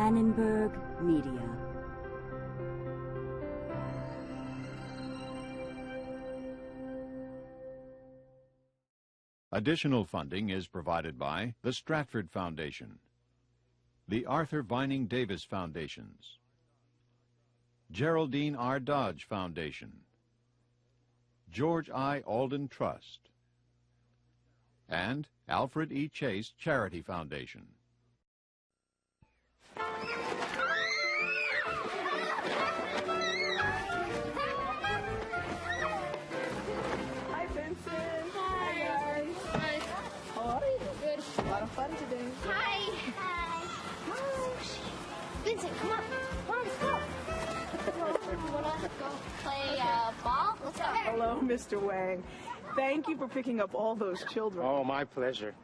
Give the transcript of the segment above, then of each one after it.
Annenberg Media. Additional funding is provided by the Stratford Foundation, the Arthur Vining Davis Foundations, Geraldine R. Dodge Foundation, George I. Alden Trust, and Alfred E. Chase Charity Foundation. Hi, Vincent. Hi, guys. Hi. How are you? Good. A lot of fun today. Hi. Hi. Oh, Vincent, come on. Come on, let's go. You want to go play ball? Let's go. Hello, Mr. Wang. Thank you for picking up all those children. Oh, my pleasure.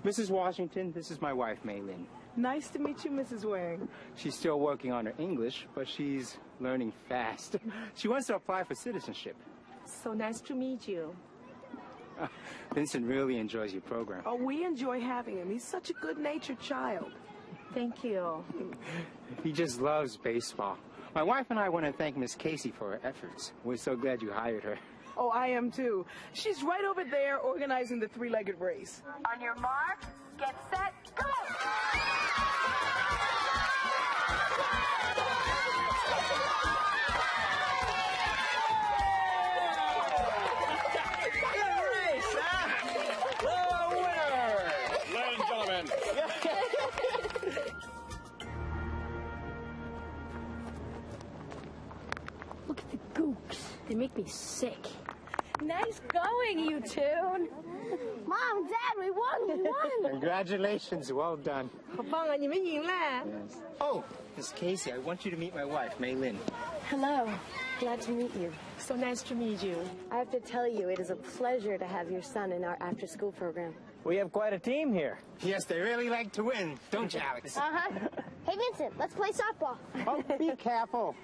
Mrs. Washington, this is my wife, Mei Lin. Nice to meet you, Mrs. Wang. She's still working on her English, but she's learning fast. She wants to apply for citizenship. So nice to meet you. Vincent really enjoys your program. Oh, we enjoy having him. He's such a good-natured child. Thank you. He just loves baseball. My wife and I want to thank Miss Casey for her efforts. We're so glad you hired her. Oh, I am too. She's right over there organizing the three-legged race. On your mark, get set, go! Ladies and gentlemen. Look at the gooks. They make me sick. Nice going, you two. Mom, Dad, we won. We won. Congratulations, well done. 好棒啊，你们赢了。 Yes. Oh, Miss Casey, I want you to meet my wife, Mei Lin. Hello. Glad to meet you. So nice to meet you. I have to tell you, it is a pleasure to have your son in our after-school program. We have quite a team here. Yes, they really like to win, don't you, Alex? Uh-huh. Hey, Vincent, let's play softball. Oh, be careful.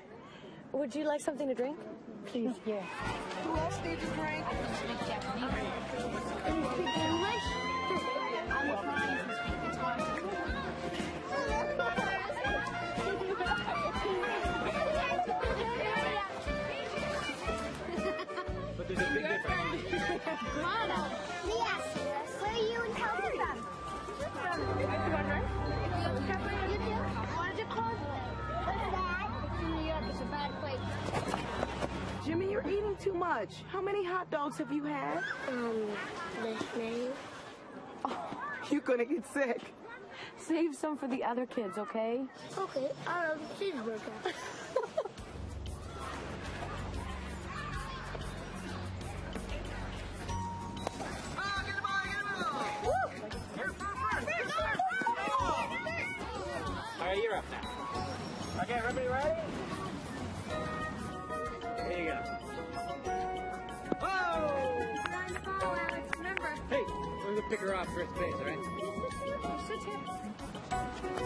Would you like something to drink? Please, here. Who else needs a drink? Can you speak English? I'm trying to speak guitar. But there's a big difference. Motto. Yes. Where are you in Calcutta from? You too? What is it called? What's that? It's in New York. It's a bad place. Jimmy, you're eating too much. How many hot dogs have you had? This name. You're gonna get sick. Save some for the other kids, okay? Okay, I'll have a cheeseburger. All right, you're up now. Okay, everybody ready? Here you go. Whoa! Hey, we're gonna pick her off first base, all right?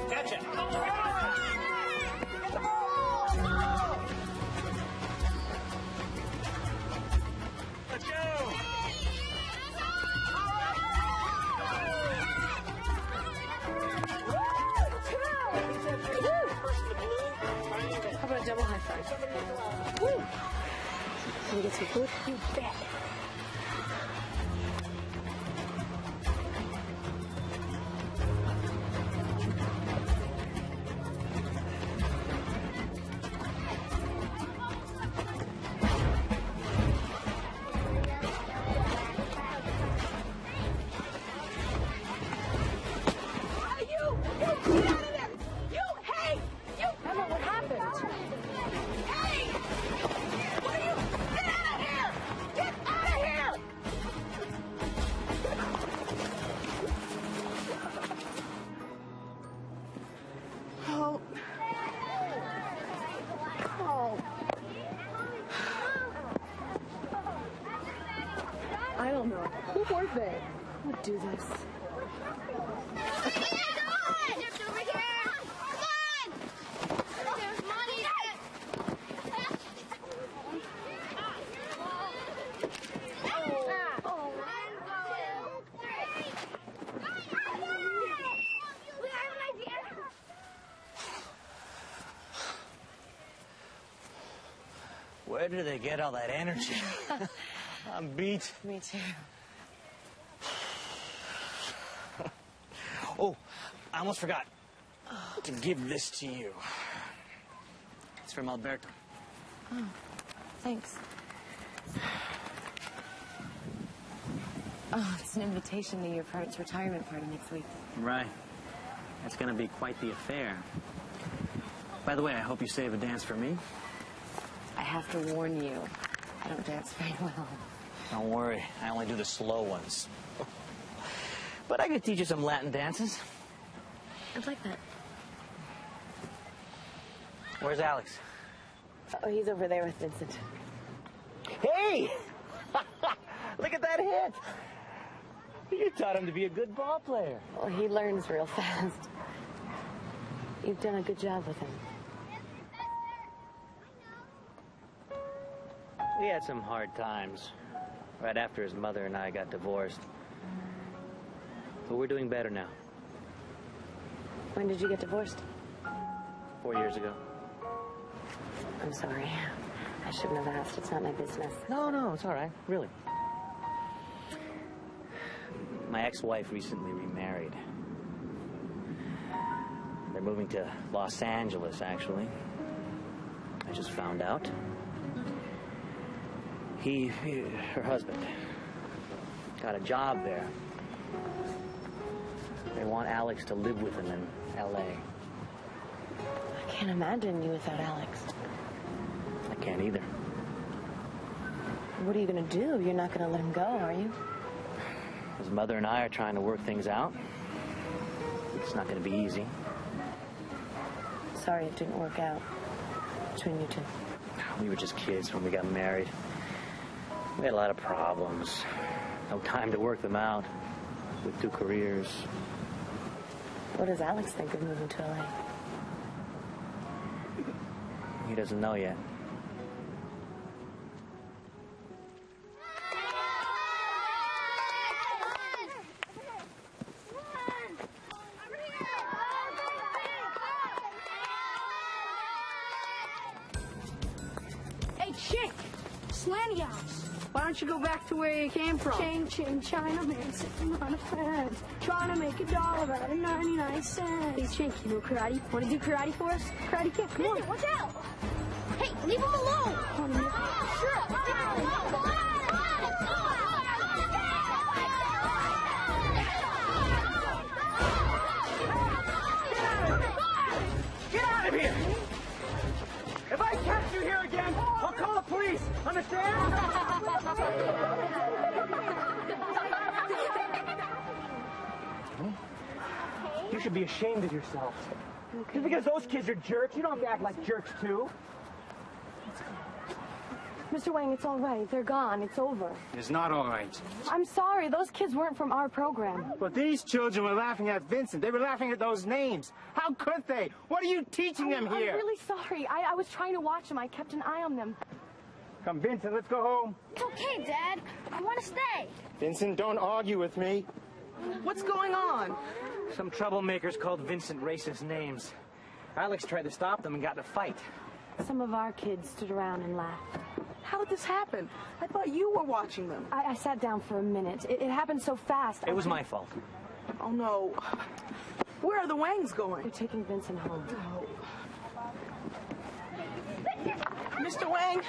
Catch it! Let's go! How about a double high five? Woo! Can we get some food? You bet. I don't know. Who were they? Who would do this? Over here! Come on! There's money! Where do they get all that energy? I'm beat. Me too. Oh, I almost forgot to give this to you. It's from Alberto. Oh, thanks. Oh, it's an invitation to your parents' retirement party next week. Right. It's going to be quite the affair. By the way, I hope you save a dance for me. I have to warn you, I don't dance very well. Don't worry, I only do the slow ones. But I could teach you some Latin dances. I'd like that. Where's Alex? Oh, he's over there with Vincent. Hey! Look at that hit! You taught him to be a good ball player. Well, he learns real fast. You've done a good job with him. We had some hard times right after his mother and I got divorced. But we're doing better now. When did you get divorced? 4 years ago. I'm sorry. I shouldn't have asked. It's not my business. No, it's all right. Really. My ex-wife recently remarried. They're moving to Los Angeles, actually. I just found out. Her husband, got a job there. They want Alex to live with them in L.A. I can't imagine you without Alex. I can't either. What are you going to do? You're not going to let him go, are you? His mother and I are trying to work things out. It's not going to be easy. Sorry it didn't work out between you two. We were just kids when we got married. We had a lot of problems. No time to work them out with 2 careers. What does Alex think of moving to LA? He doesn't know yet. Hey, chick! Slanty House! Why don't you go back to where you came from? Ching, Chinaman sitting on a fence, trying to make $1 out of 99 cents. Hey, Chink, you know karate? Want to do karate for us? Karate kick, come on. Watch out! Hey, leave him alone! Get out of here! If I catch you here again, I'll call the police. Understand? You should be ashamed of yourself. Just because those kids are jerks, you don't have to act like jerks too. Mr. Wang, it's all right. They're gone. It's over. It's not all right. I'm sorry. Those kids weren't from our program. But these children were laughing at Vincent. They were laughing at those names. How could they? What are you teaching them here? I'm really sorry. I was trying to watch them. I kept an eye on them. Come, Vincent, let's go home. It's okay, Dad. I want to stay. Vincent, don't argue with me. What's going on? Some troublemakers called Vincent racist names. Alex tried to stop them and got in a fight. Some of our kids stood around and laughed. How did this happen? I thought you were watching them. I sat down for a minute. It happened so fast. It was my fault. Oh, no. Where are the Wangs We're going? taking Vincent home. Mr. Wang?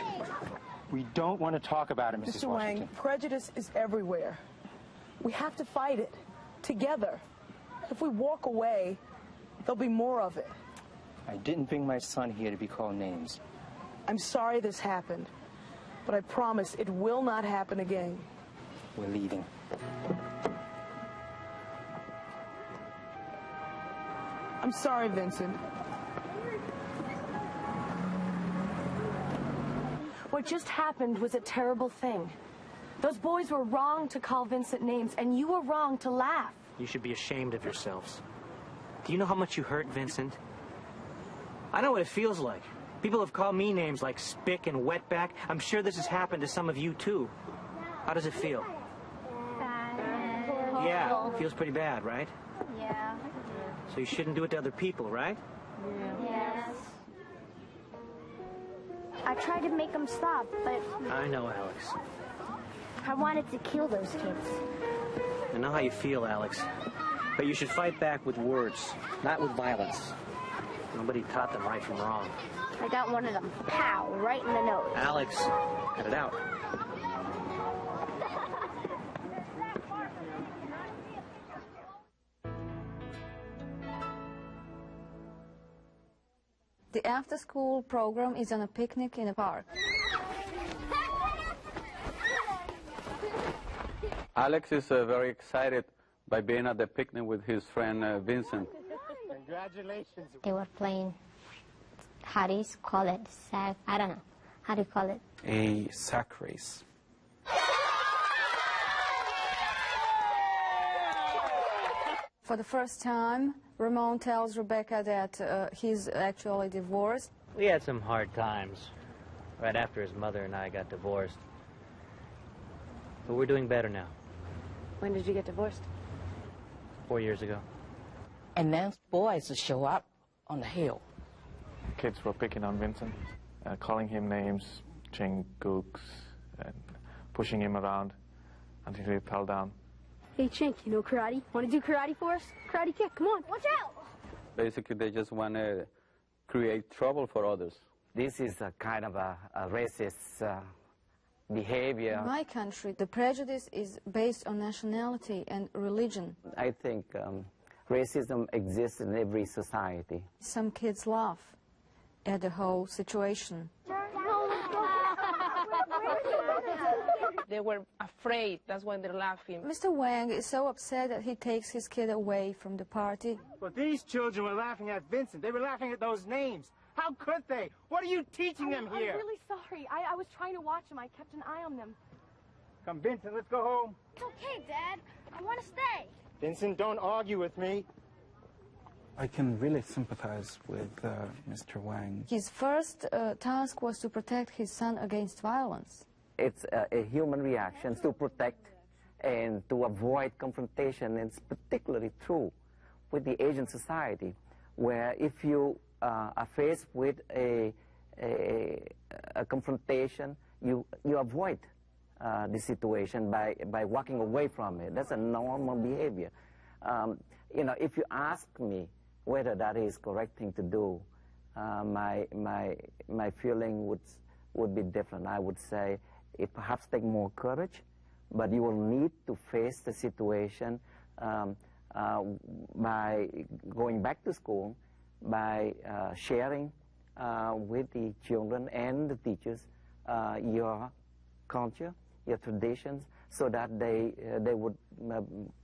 We don't want to talk about it, Mrs. Mr. Washington. Wang, prejudice is everywhere. We have to fight it together. If we walk away, there'll be more of it. I didn't bring my son here to be called names. I'm sorry this happened, but I promise it will not happen again. We're leaving. I'm sorry, Vincent. What just happened was a terrible thing. Those boys were wrong to call Vincent names, and you were wrong to laugh. You should be ashamed of yourselves. Do you know how much you hurt Vincent? I know what it feels like. People have called me names like Spick and Wetback. I'm sure this has happened to some of you, too. How does it feel? Bad. Yeah, it feels pretty bad, right? Yeah. So you shouldn't do it to other people, right? Yes. I tried to make them stop, but I know, Alex. I wanted to kill those kids. I know how you feel, Alex. But you should fight back with words, not with violence. Nobody taught them right from wrong. I got one of them, pow, right in the nose. Alex, cut it out. The after-school program is on a picnic in a park. Alex is very excited by being at the picnic with his friend Vincent. Congratulations. They were playing, how do you call it? Sack, I don't know. How do you call it? A sack race. For the first time, Ramon tells Rebecca that he's actually divorced. We had some hard times right after his mother and I got divorced. But we're doing better now. When did you get divorced? 4 years ago. And then boys show up on the hill. Kids were picking on Vincent, calling him names, saying gooks, and pushing him around until he fell down. Hey, Chink, you know karate? Want to do karate for us? Karate kick, come on. Watch out! Basically, they just want to create trouble for others. This is a kind of a racist behavior. In my country, the prejudice is based on nationality and religion. I think racism exists in every society. Some kids laugh at the whole situation. They were afraid, that's why they're laughing. Mr. Wang is so upset that he takes his kid away from the party. But these children were laughing at Vincent. They were laughing at those names. How could they? What are you teaching them here? I'm really sorry. I was trying to watch them. I kept an eye on them. Come, Vincent, let's go home. It's okay, Dad. I want to stay. Vincent, don't argue with me. I can really sympathize with Mr. Wang. His first task was to protect his son against violence. It's a human reaction to protect and to avoid confrontation. It's particularly true with the Asian society, where if you are faced with a confrontation, you avoid the situation by walking away from it. That's a normal behavior. You know, if you ask me whether that is correct thing to do, my feeling would be different. I would say it perhaps take more courage, but you will need to face the situation by going back to school, by sharing with the children and the teachers your culture, your traditions, so that they would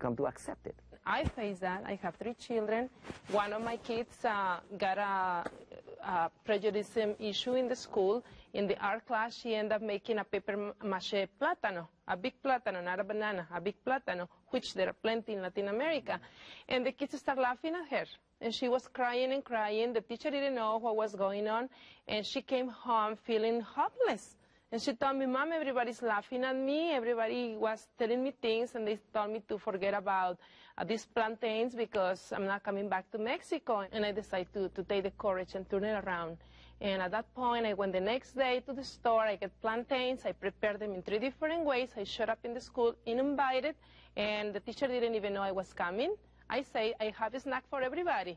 come to accept it. I face that. I have 3 children. One of my kids got a prejudice issue in the school. In the art class, she ended up making a paper mache plátano, a big plátano, not a banana, a big plátano, which there are plenty in Latin America. And the kids start laughing at her. And she was crying and crying. The teacher didn't know what was going on. And she came home feeling hopeless. And she told me, Mom, everybody's laughing at me. Everybody was telling me things, and they told me to forget about these plantains because I'm not coming back to Mexico. And I decided to take the courage and turn it around. And at that point, I went the next day to the store. I get plantains. I prepared them in 3 different ways. I showed up in the school uninvited, and the teacher didn't even know I was coming. I say, I have a snack for everybody.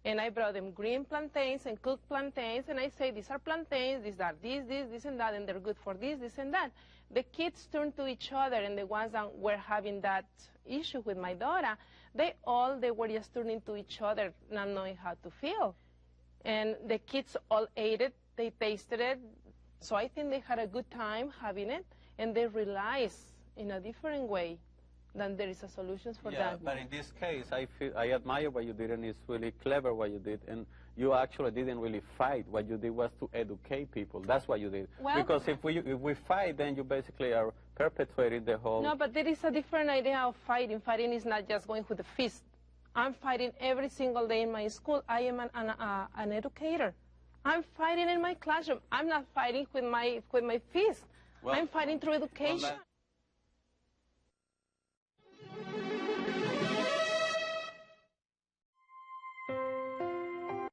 And I brought them green plantains and cooked plantains, and I say, these are plantains, these are this, and that, and they're good for this, and that. The kids turned to each other, and the ones that were having that issue with my daughter, they were just turning to each other, not knowing how to feel. And the kids all ate it, they tasted it, so I think they had a good time having it, and they realized in a different way that there is a solution for that. But in this case, I admire what you did, and it's really clever what you did, and you actually didn't really fight. What you did was to educate people. That's what you did. Well, because if we fight, then you basically are perpetuating the whole... No, but there is a different idea of fighting. Fighting is not just going with the fist. I'm fighting every single day in my school. I am an educator. I'm fighting in my classroom. I'm not fighting with my fist. Well, I'm fighting through education. Well,